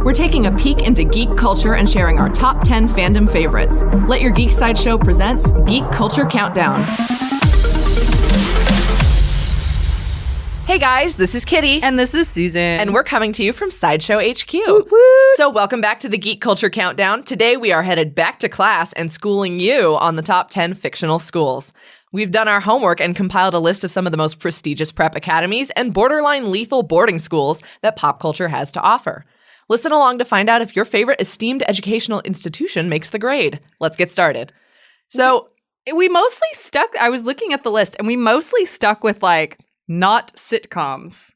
We're taking a peek into geek culture and sharing our top 10 fandom favorites. Let Your Geek Side Show presents Geek Culture Countdown. Hey guys, this is Kitty. And this is Susan. And we're coming to you from Sideshow HQ. Woot woot. So welcome back to the Geek Culture Countdown. Today we are headed back to class and schooling you on the top 10 fictional schools. We've done our homework and compiled a list of some of the most prestigious prep academies and borderline lethal boarding schools that pop culture has to offer. Listen along to find out if your favorite esteemed educational institution makes the grade. Let's get started. So we mostly stuck, I was looking at the list, and we mostly stuck with like not sitcoms.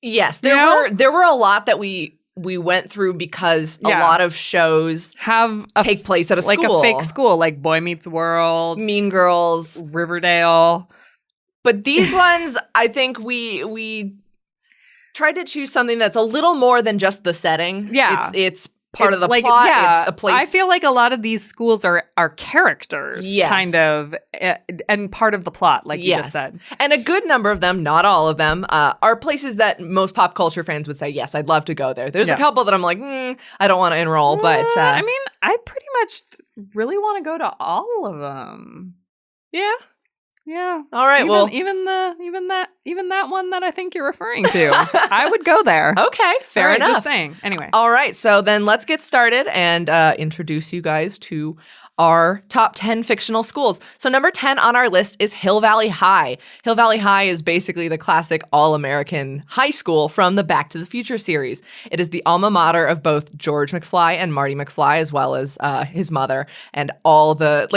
Yes, there were a lot that we went through because a lot of shows take place at a school. Like a fake school, like Boy Meets World, Mean Girls, Riverdale. But these ones, I think we tried to choose something that's a little more than just the setting. Yeah. It's part of the plot. Yeah, it's a place. I feel like a lot of these schools are characters, kind of, and part of the plot, like you just said. And a good number of them, not all of them, are places that most pop culture fans would say, yes, I'd love to go there. There's a couple that I'm like, I don't want to enroll, but... I mean, I pretty much really want to go to all of them. Yeah. Yeah. All right. Even that one that I think you're referring to, I would go there. Okay. Fair enough. Just saying. Anyway. All right. So then let's get started and introduce you guys to our top 10 fictional schools. So number 10 on our list is Hill Valley High. Hill Valley High is basically the classic all-American high school from the Back to the Future series. It is the alma mater of both George McFly and Marty McFly, as well as his mother and all the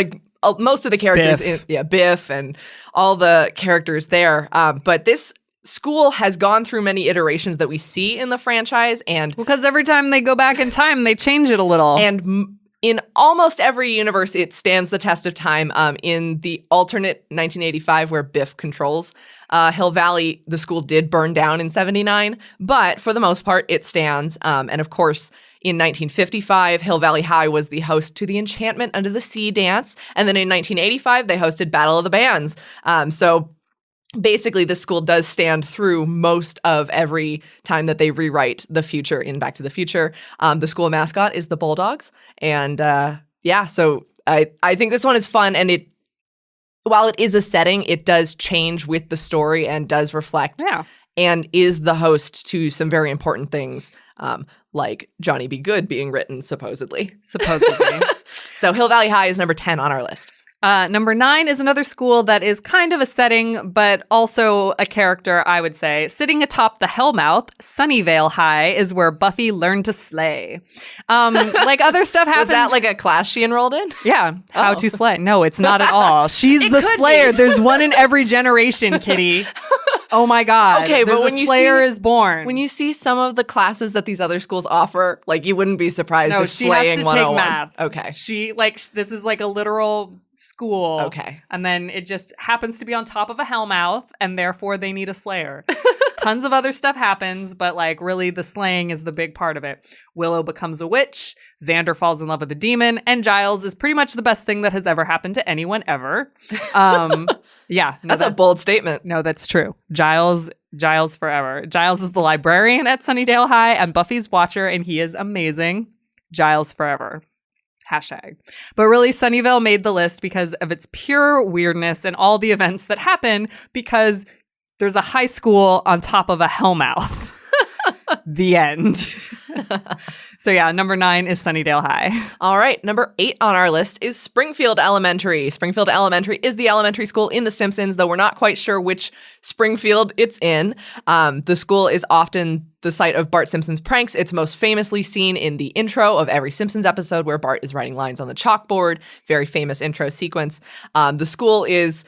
most of the characters, Biff and all the characters there. But this school has gone through many iterations that we see in the franchise. And because every time they go back in time, they change it a little. And in almost every universe, it stands the test of time. In the alternate 1985, where Biff controls Hill Valley, the school did burn down in 79. But for the most part, it stands. And of course, in 1955, Hill Valley High was the host to the Enchantment Under the Sea dance. And then in 1985, they hosted Battle of the Bands. So basically, the school does stand through most of every time that they rewrite the future in Back to the Future. The school mascot is the Bulldogs. And so I think this one is fun. And while it is a setting, it does change with the story and does reflect and is the host to some very important things. Like Johnny Be Good being written, supposedly. So Hill Valley High is number 10 on our list. Number 9 is another school that is kind of a setting, but also a character, I would say. Sitting atop the Hellmouth, Sunnydale High is where Buffy learned to slay. Like other stuff happened. Was that like a class she enrolled in? Yeah. How to slay. No, it's not at all. She's the Slayer. There's one in every generation, Kitty. Oh my God. Okay, but when Slayer is born. When you see some of the classes that these other schools offer, like you wouldn't be surprised if she slaying has to 101. take math. Okay. This is like a literal school. Okay. And then it just happens to be on top of a Hellmouth, and therefore they need a Slayer. Tons of other stuff happens, but like really the slaying is the big part of it. Willow becomes a witch, Xander falls in love with a demon, and Giles is pretty much the best thing that has ever happened to anyone ever. That's a bold statement. No, that's true. Giles forever. Giles is the librarian at Sunnydale High and Buffy's watcher, and he is amazing. Giles forever. Hashtag. But really, Sunnyvale made the list because of its pure weirdness and all the events that happen because there's a high school on top of a Hellmouth. The end. So yeah, number 9 is Sunnydale High. All right, number 8 on our list is Springfield Elementary. Springfield Elementary is the elementary school in The Simpsons, though we're not quite sure which Springfield it's in. The school is often the site of Bart Simpson's pranks. It's most famously seen in the intro of every Simpsons episode where Bart is writing lines on the chalkboard. Very famous intro sequence. The school is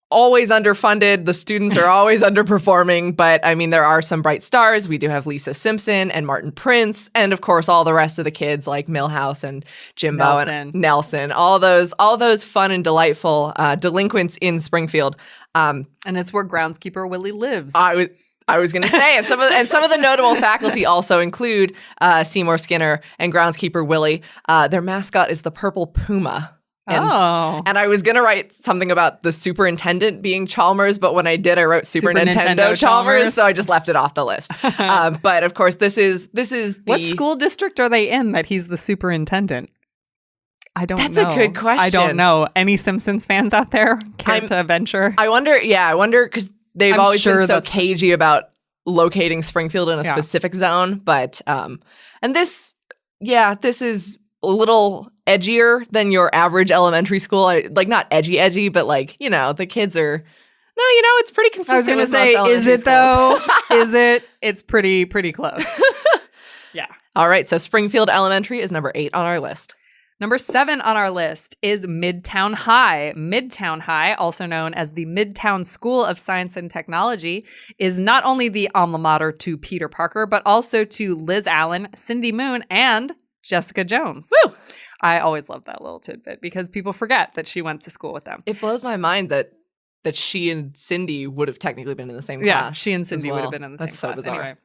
always underfunded. The students are always underperforming, but I mean, there are some bright stars. We do have Lisa Simpson and Martin Prince, and of course, all the rest of the kids like Milhouse and Jimbo and Nelson. All those fun and delightful delinquents in Springfield. And it's where groundskeeper Willie lives. I was going to say, and some of the notable faculty also include Seymour Skinner and groundskeeper Willie. Their mascot is the purple puma. And I was going to write something about the superintendent being Chalmers, but when I did, I wrote Super Nintendo Chalmers, so I just left it off the list. But of course, this is the... What school district are they in that he's the superintendent? I don't know. That's a good question. I don't know. Any Simpsons fans out there care to venture? I wonder because they've always been so cagey about locating Springfield in a specific zone. But, and this is a little edgier than your average elementary school. Like, not edgy, but like, the kids are... No, it's pretty consistent. I was going to say, is it though? Is it? It's pretty close. Yeah. All right. So Springfield Elementary is number 8 on our list. Number 7 on our list is Midtown High. Midtown High, also known as the Midtown School of Science and Technology, is not only the alma mater to Peter Parker, but also to Liz Allen, Cindy Moon, and Jessica Jones. Woo! I always love that little tidbit because people forget that she went to school with them. It blows my mind that she and Cindy would have technically been in the same class. Yeah, she and Cindy would have been in the same class. That's so bizarre. Anyway.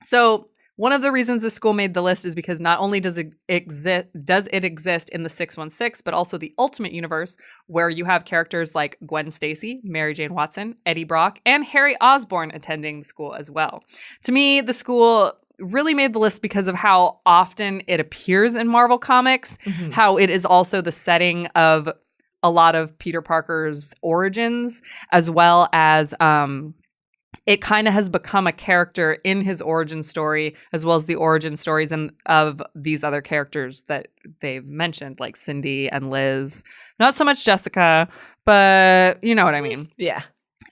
So one of the reasons the school made the list is because not only does it exist in the 616, but also the Ultimate Universe, where you have characters like Gwen Stacy, Mary Jane Watson, Eddie Brock, and Harry Osborn attending the school as well. To me, the school really made the list because of how often it appears in Marvel Comics, how it is also the setting of a lot of Peter Parker's origins, as well as it kind of has become a character in his origin story, as well as the origin stories of these other characters that they've mentioned, like Cindy and Liz. Not so much Jessica, but you know what I mean. Yeah.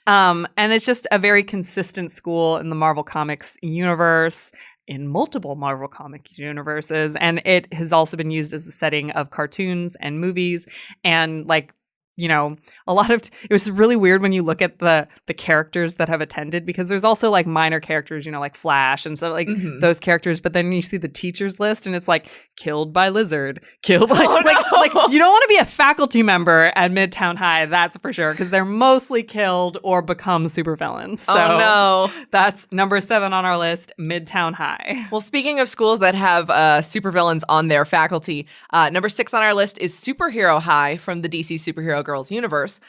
And it's just a very consistent school in the Marvel Comics universe, in multiple Marvel comic universes. And it has also been used as the setting of cartoons and movies. And like, a lot of it was really weird when you look at the characters that have attended, because there's also like minor characters, like Flash and stuff like those characters. But then you see the teachers list and it's like killed by lizard, killed by like you don't want to be a faculty member at Midtown High, that's for sure, because they're mostly killed or become supervillains. So no, that's number 7 on our list, Midtown High. Well, speaking of schools that have supervillains on their faculty, number 6 on our list is Superhero High from the DC Superhero Girls universe.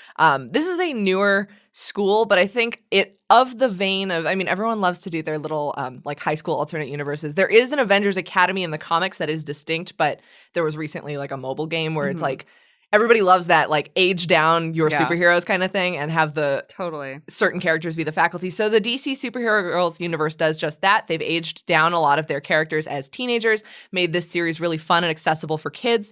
This is a newer school, but I think it of the vein of, everyone loves to do their little like high school alternate universes. There is an Avengers Academy in the comics that is distinct, but there was recently like a mobile game where it's like everybody loves that, like age down your superheroes kind of thing and have the certain characters be the faculty. So the DC Superhero Girls universe does just that. They've aged down a lot of their characters as teenagers, made this series really fun and accessible for kids.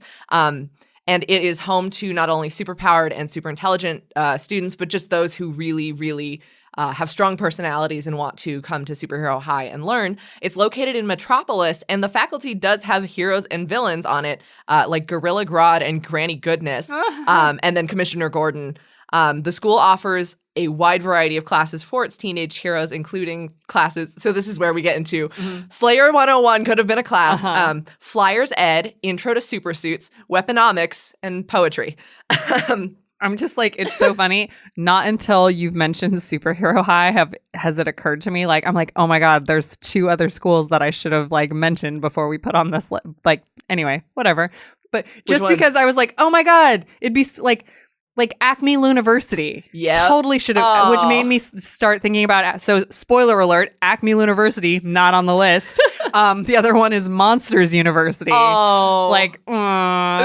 And it is home to not only superpowered and super intelligent students, but just those who really, really have strong personalities and want to come to Superhero High and learn. It's located in Metropolis, and the faculty does have heroes and villains on it, like Gorilla Grodd and Granny Goodness, and then Commissioner Gordon. The school offers a wide variety of classes for its teenage heroes, including classes. So this is where we get into Slayer 101 could have been a class, Flyers Ed, Intro to Supersuits, Weaponomics, and Poetry. I'm just like, it's so funny. Not until you've mentioned Superhero High has it occurred to me. Like, I'm like, oh my God, there's 2 other schools that I should have like mentioned before we put on this. Anyway, whatever. But just because I was like, oh my God, it'd be like Acme University. Yeah. Totally should have, which made me start thinking about, so spoiler alert, Acme University, not on the list. The other one is Monsters University. Oh.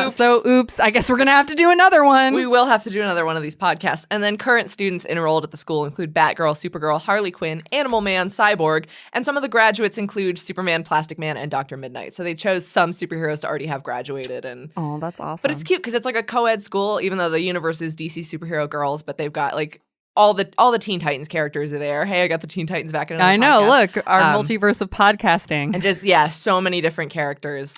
Oops. So oops, I guess we're going to have to do another one. We will have to do another one of these podcasts. And then current students enrolled at the school include Batgirl, Supergirl, Harley Quinn, Animal Man, Cyborg, and some of the graduates include Superman, Plastic Man, and Dr. Midnight. So they chose some superheroes to already have graduated. Oh, that's awesome. But it's cute because it's like a co-ed school, even though the universe is DC Superhero Girls, but they've got like all the Teen Titans characters are there. Hey, I got the Teen Titans back in another I know, podcast. look, our multiverse of podcasting. And just, so many different characters.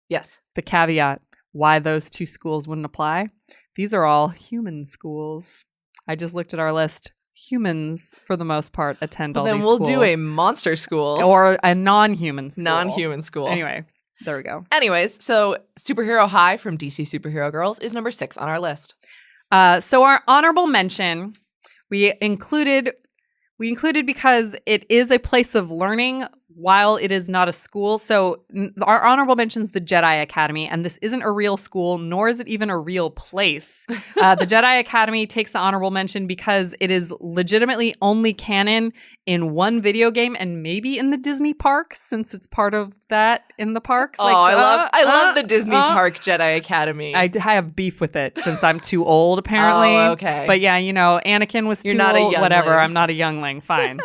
Yes. The caveat, why those 2 schools wouldn't apply. These are all human schools. I just looked at our list. Humans, for the most part, attend all these schools. Then we'll do a monster school. Or a non-human school. Non-human school. Anyway, there we go. Anyways, so Superhero High from DC Superhero Girls is number 6 on our list. So our honorable mention, we included because it is a place of learning, while it is not a school, so our honorable mentions the Jedi Academy, and this isn't a real school, nor is it even a real place. The Jedi Academy takes the honorable mention because it is legitimately only canon in one video game and maybe in the Disney parks, since it's part of that in the parks. Oh, I love the Disney Park Jedi Academy. I have beef with it since I'm too old, apparently. Oh, okay. But yeah, Anakin was too not a old. Whatever, youngling. I'm not a youngling. Fine.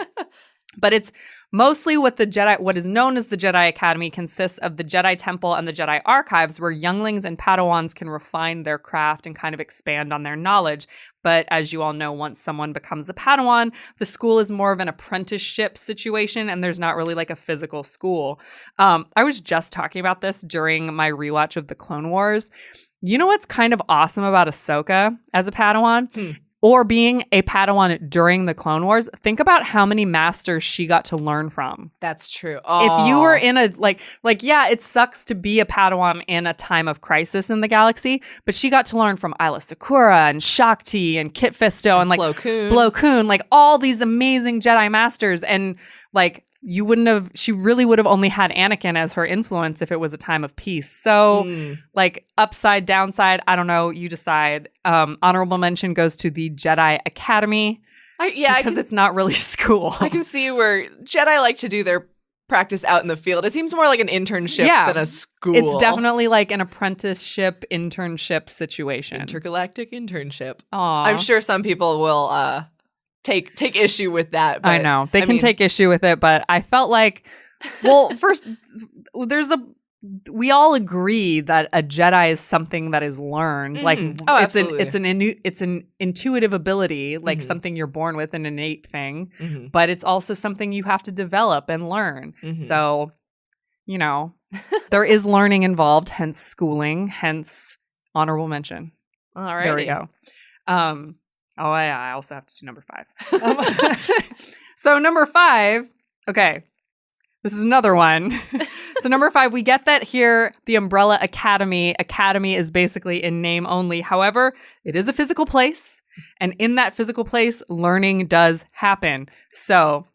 But it's mostly what is known as the Jedi Academy consists of the Jedi Temple and the Jedi Archives, where younglings and Padawans can refine their craft and kind of expand on their knowledge. But as you all know, once someone becomes a Padawan, the school is more of an apprenticeship situation, and there's not really like a physical school. I was just talking about this during my rewatch of the Clone Wars. You know what's kind of awesome about Ahsoka as a Padawan? Or being a Padawan during the Clone Wars? Think about how many masters she got to learn from. That's true. If you were in a, yeah, it sucks to be a Padawan in a time of crisis in the galaxy, but she got to learn from Isla Sakura and Shakti and Kit Fisto and Plo Koon, like all these amazing Jedi masters. And she really would have only had Anakin as her influence if it was a time of peace. So upside, downside, I don't know, you decide. Honorable mention goes to the Jedi Academy. Because it's not really a school. I can see where Jedi like to do their practice out in the field. It seems more like an internship than a school. It's definitely like an apprenticeship internship situation. Intergalactic internship. Aww. I'm sure some people will take issue with that. But, I know. They can take issue with it, but I felt like, well, first, we all agree that a Jedi is something that is learned. Absolutely. It's an intuitive ability, like something you're born with, an innate thing, but it's also something you have to develop and learn. So, there is learning involved, hence schooling, hence honorable mention. All right. There we go. I also have to do number 5. So number 5, okay, this is another one. So number 5, we get that here, the Umbrella Academy. Academy is basically in name only. However, it is a physical place, and in that physical place, learning does happen. So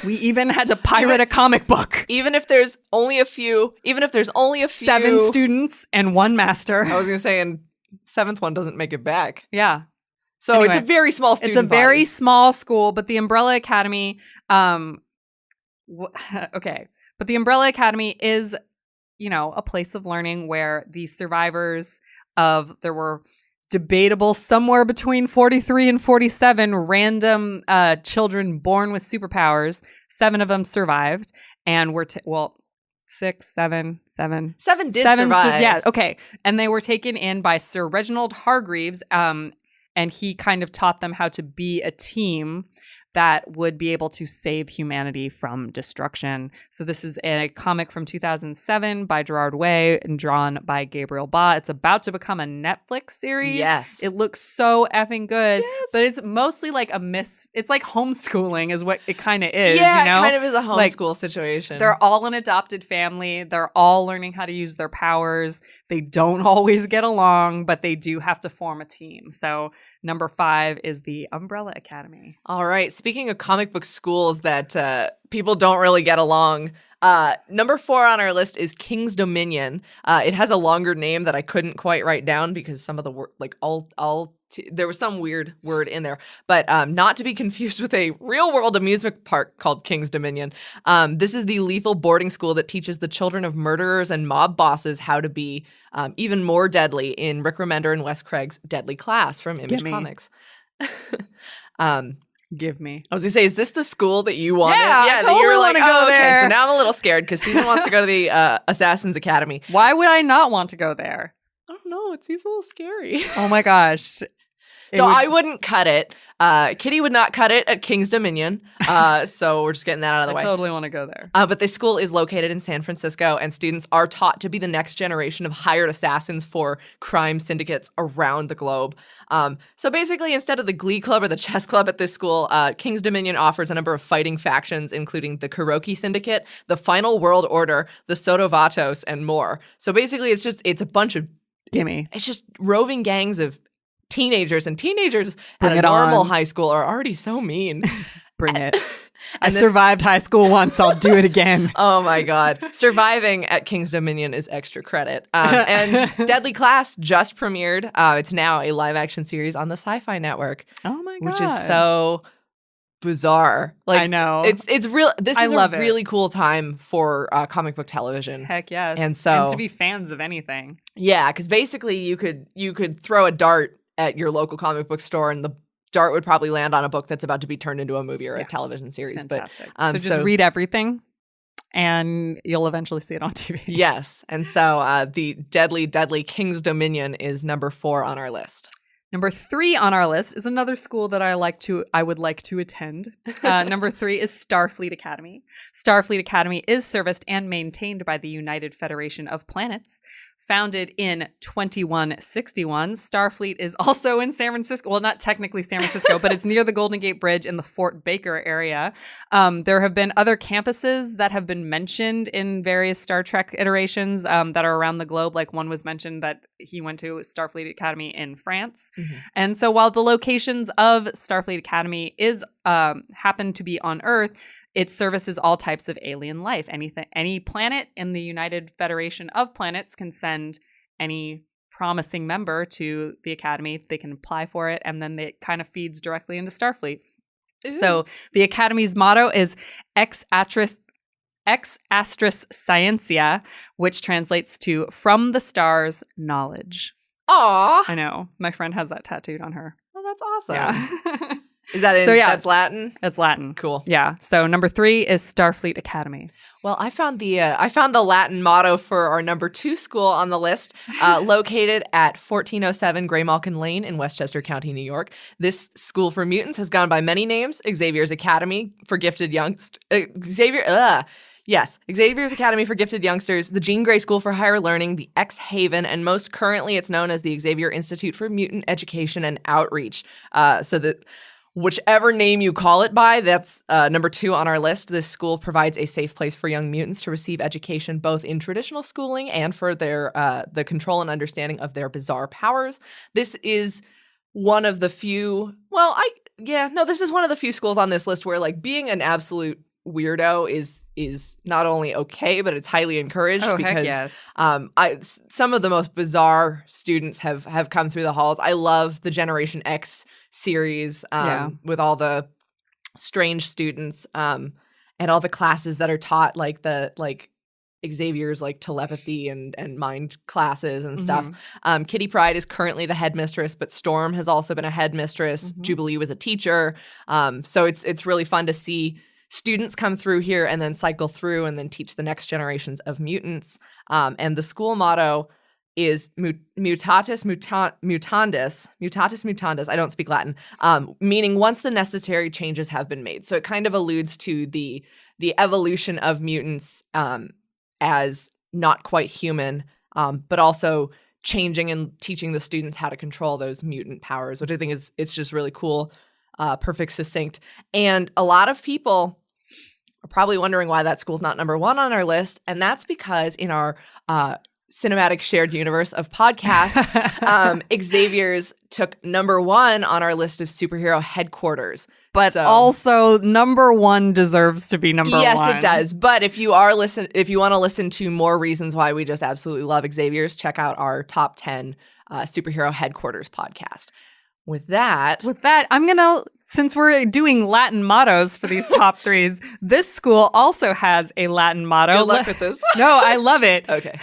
we even had to pirate a comic book. Even if there's only a few. 7 students and 1 master. I was going to say, and 7th one doesn't make it back. Yeah. So anyway, it's a very small student It's a very body. small school, but the Umbrella Academy, okay. But the Umbrella Academy is, a place of learning where the survivors there were debatable somewhere between 43 and 47 random children born with superpowers. 7 of them survived and were, 6, 7. 7 did survive. Yeah, okay. And they were taken in by Sir Reginald Hargreaves, and he kind of taught them how to be a team that would be able to save humanity from destruction. So this is a comic from 2007 by Gerard Way and drawn by Gabriel Ba. It's about to become a Netflix series. Yes. It looks so effing good, but it's mostly like it's like homeschooling is what it kind of is. Yeah, it kind of is a homeschool situation. They're all an adopted family. They're all learning how to use their powers. They don't always get along, but they do have to form a team. So number 5 is the Umbrella Academy. All right. Speaking of comic book schools that people don't really get along, number 4 on our list is King's Dominion. It has a longer name that I couldn't quite write down because some of the there was some weird word in there, but not to be confused with a real-world amusement park called King's Dominion. This is the lethal boarding school that teaches the children of murderers and mob bosses how to be even more deadly in Rick Remender and Wes Craig's Deadly Class from Image Comics. Give me. I was going to say, is this the school that you wanted? Yeah, I totally want to go there. Okay, so now I'm a little scared because Susan wants to go to the Assassin's Academy. Why would I not want to go there? I don't know. It seems a little scary. Oh my gosh. I wouldn't cut it. Kitty would not cut it at King's Dominion. So we're just getting that out of the way. I totally want to go there. But the school is located in San Francisco, and students are taught to be the next generation of hired assassins for crime syndicates around the globe. So basically, instead of the Glee Club or the chess club at this school, King's Dominion offers a number of fighting factions, including the Kuroki Syndicate, the Final World Order, the Sotovatos, and more. So basically, it's a bunch of It's just roving gangs of teenagers, and teenagers at a normal high school are already so mean. Bring it. I survived high school once. I'll do it again. Oh my God. Surviving at King's Dominion is extra credit. And Deadly Class just premiered. It's now a live action series on the Sci-Fi Network. Oh my God. Which is so bizarre. Like, I know. It's real. This is love a really cool time for comic book television. Heck yes. And so to be fans of anything. Yeah, because basically you could throw a dart at your local comic book store and the dart would probably land on a book that's about to be turned into a movie or a television series. Fantastic. But so just read everything and you'll eventually see it on TV. Yes. And so the Deadly King's Dominion is number 4 on our list. Number 3 on our list is another school that I would like to attend. Number 3 is Starfleet Academy. Starfleet Academy is serviced and maintained by the United Federation of Planets. Founded in 2161, Starfleet is also in San Francisco. Well, not technically San Francisco, but it's near the Golden Gate Bridge in the Fort Baker area. There have been other campuses that have been mentioned in various Star Trek iterations that are around the globe. Like one was mentioned that he went to Starfleet Academy in France. Mm-hmm. And so while the locations of Starfleet Academy happen to be on Earth, it services all types of alien life. Any planet in the United Federation of Planets can send any promising member to the Academy. They can apply for it, and then it kind of feeds directly into Starfleet. Ooh. So the Academy's motto is Ex Astris Scientia, which translates to From the Stars, Knowledge. Aw. I know. My friend has that tattooed on her. Well, that's awesome. Yeah. Is that that's Latin? That's Latin. Cool. Yeah. So number 3 is Starfleet Academy. Well, I found the Latin motto for our number 2 school on the list, located at 1407 Graymalkin Lane in Westchester County, New York. This school for mutants has gone by many names: Xavier's Academy for gifted youngsters. Xavier's Academy for Gifted Youngsters, the Jean Grey School for Higher Learning, the X Haven, and most currently it's known as the Xavier Institute for Mutant Education and Outreach. So that whichever name you call it by, that's number 2 on our list. This school provides a safe place for young mutants to receive education both in traditional schooling and for their the control and understanding of their bizarre powers. This is one of the few, this is one of the few schools on this list where like being an absolute weirdo is not only okay, but it's highly encouraged because yes. Some of the most bizarre students have come through the halls. I love the Generation X series with all the strange students and all the classes that are taught, like Xavier's like telepathy and mind classes and stuff. Mm-hmm. Kitty Pryde is currently the headmistress, but Storm has also been a headmistress. Mm-hmm. Jubilee was a teacher. So it's really fun to see students come through here and then cycle through and then teach the next generations of mutants. And the school motto is mutatis mutandis. I don't speak Latin, meaning once the necessary changes have been made. So it kind of alludes to the evolution of mutants as not quite human, but also changing and teaching the students how to control those mutant powers, which I think it's just really cool. Perfect, succinct. And a lot of people are probably wondering why that school's not number 1 on our list. And that's because in our cinematic shared universe of podcasts, Xavier's took number 1 on our list of superhero headquarters. But also number 1 deserves to be number 1. Yes, it does. But if you want to listen to more reasons why we just absolutely love Xavier's, check out our top 10 superhero headquarters podcast. With that, I'm going to, since we're doing Latin mottos for these top 3s, this school also has a Latin motto. Good luck with this. No, I love it. Okay.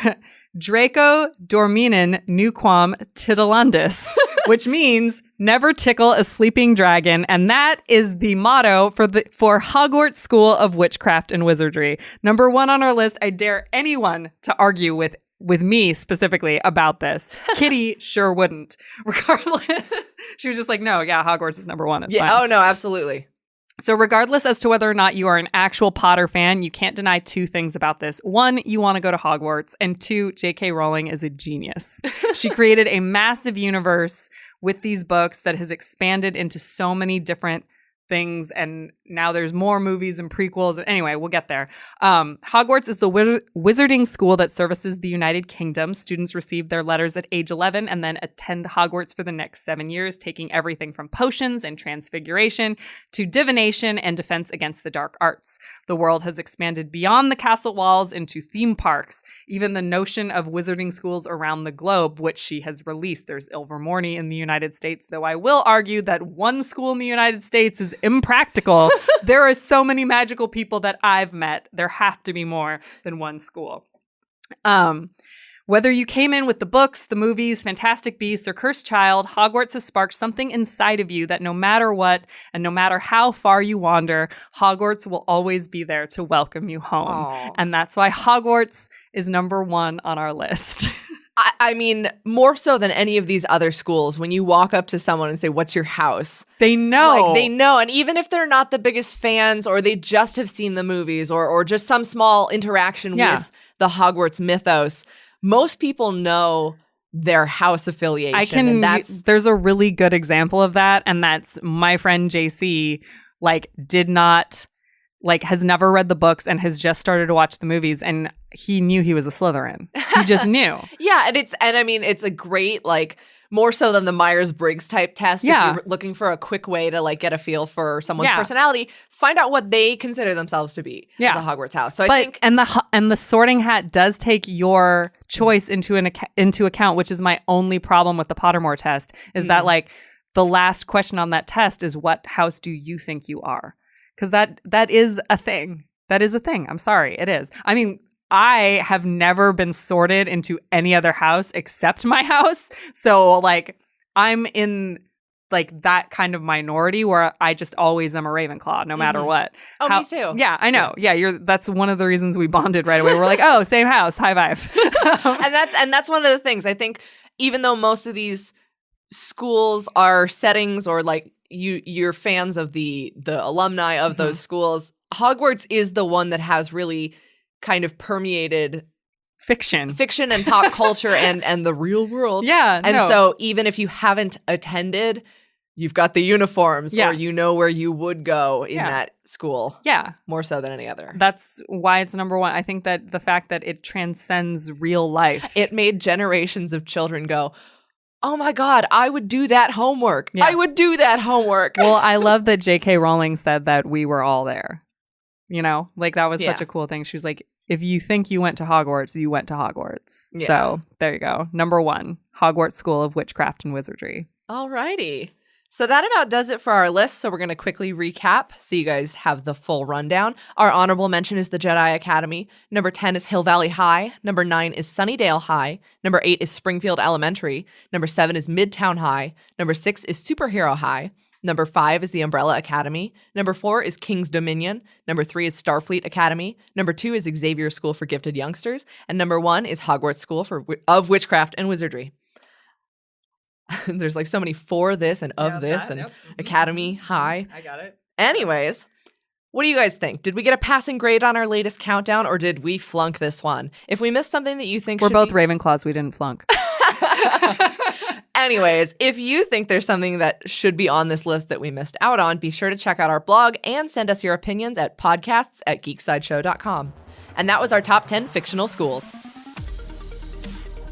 Draco dorminin nuquam titilandus, which means never tickle a sleeping dragon. And that is the motto for Hogwarts School of Witchcraft and Wizardry. Number 1 on our list. I dare anyone to argue with me specifically about this. Kitty sure wouldn't. Regardless, she was just like, no, Hogwarts is number 1. It's fine. Oh, no, absolutely. So regardless as to whether or not you are an actual Potter fan, you can't deny 2 things about this. 1, you want to go to Hogwarts. And 2, J.K. Rowling is a genius. She created a massive universe with these books that has expanded into so many different things, and now there's more movies and prequels. Anyway, we'll get there. Hogwarts is the wizarding school that services the United Kingdom. Students receive their letters at age 11 and then attend Hogwarts for the next 7 years, taking everything from potions and transfiguration to divination and defense against the dark arts. The world has expanded beyond the castle walls into theme parks, even the notion of wizarding schools around the globe, which she has released. There's Ilvermorny in the United States, though I will argue that one school in the United States is impractical. There are so many magical people that I've met. There have to be more than one school. Whether you came in with the books, the movies, Fantastic Beasts, or Cursed Child, Hogwarts has sparked something inside of you that no matter what and no matter how far you wander, Hogwarts will always be there to welcome you home. Aww. And that's why Hogwarts is number 1 on our list. I mean, more so than any of these other schools, when you walk up to someone and say, "What's your house?" They know. Like, they know. And even if they're not the biggest fans, or they just have seen the movies, or just some small interaction with the Hogwarts mythos, most people know their house affiliation. There's a really good example of that, and that's my friend JC, has never read the books and has just started to watch the movies, and he knew he was a Slytherin. He just knew. Yeah, it's a great, more so than the Myers-Briggs type test. Yeah. If you're looking for a quick way to get a feel for someone's personality, find out what they consider themselves to be as a Hogwarts house. So I think the Sorting Hat does take your choice into account, which is my only problem with the Pottermore test, is that the last question on that test is, what house do you think you are? Because that is a thing. That is a thing. I'm sorry. It is. I mean, I have never been sorted into any other house except my house. So I'm in that kind of minority where I just always am a Ravenclaw no matter what. Oh, me too. Yeah, I know. Yeah, that's one of the reasons we bonded right away. We're like, oh, same house, high five. and that's one of the things. I think even though most of these schools are settings, or you're fans of the alumni of those schools, Hogwarts is the one that has really kind of permeated fiction and pop culture and the real world. Yeah. And so even if you haven't attended, you've got the uniforms, or you know where you would go in that school. Yeah. More so than any other. That's why it's number 1. I think that the fact that it transcends real life. It made generations of children go, "Oh my God, I would do that homework. Yeah. I would do that homework." Well, I love that J.K. Rowling said that we were all there. That was such a cool thing. She was like, if you think you went to Hogwarts, you went to Hogwarts. Yeah. So there you go. Number 1, Hogwarts School of Witchcraft and Wizardry. Alrighty. So that about does it for our list. So we're going to quickly recap so you guys have the full rundown. Our honorable mention is the Jedi Academy. Number 10 is Hill Valley High. Number 9 is Sunnydale High. Number 8 is Springfield Elementary. Number 7 is Midtown High. Number 6 is Superhero High. Number 5 is the Umbrella Academy. Number 4 is King's Dominion. Number 3 is Starfleet Academy. Number 2 is Xavier School for Gifted Youngsters. And number 1 is Hogwarts School of Witchcraft and Wizardry. There's so many for this and of this and Academy High. I got it. Anyways, what do you guys think? Did we get a passing grade on our latest countdown, or did we flunk this one? If we missed something that you think we're both Ravenclaws, we didn't flunk. Anyways, if you think there's something that should be on this list that we missed out on, be sure to check out our blog and send us your opinions at podcasts@geeksideshow.com. And that was our top 10 fictional schools.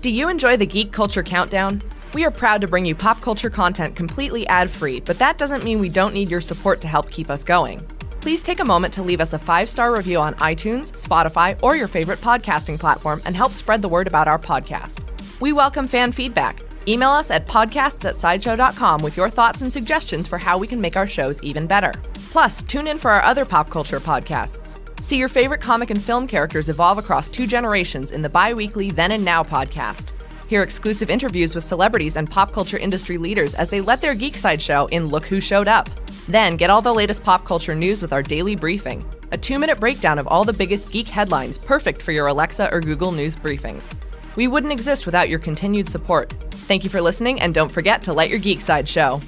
Do you enjoy the Geek Culture Countdown? We are proud to bring you pop culture content completely ad-free, but that doesn't mean we don't need your support to help keep us going. Please take a moment to leave us a 5-star review on iTunes, Spotify, or your favorite podcasting platform and help spread the word about our podcast. We welcome fan feedback. Email us at podcasts@sideshow.com with your thoughts and suggestions for how we can make our shows even better. Plus, tune in for our other pop culture podcasts. See your favorite comic and film characters evolve across 2 generations in the bi-weekly Then and Now podcast. Hear exclusive interviews with celebrities and pop culture industry leaders as they let their geek side show in Look Who Showed Up. Then get all the latest pop culture news with our daily briefing, a 2-minute breakdown of all the biggest geek headlines perfect for your Alexa or Google News briefings. We wouldn't exist without your continued support. Thank you for listening, and don't forget to let your geek side show.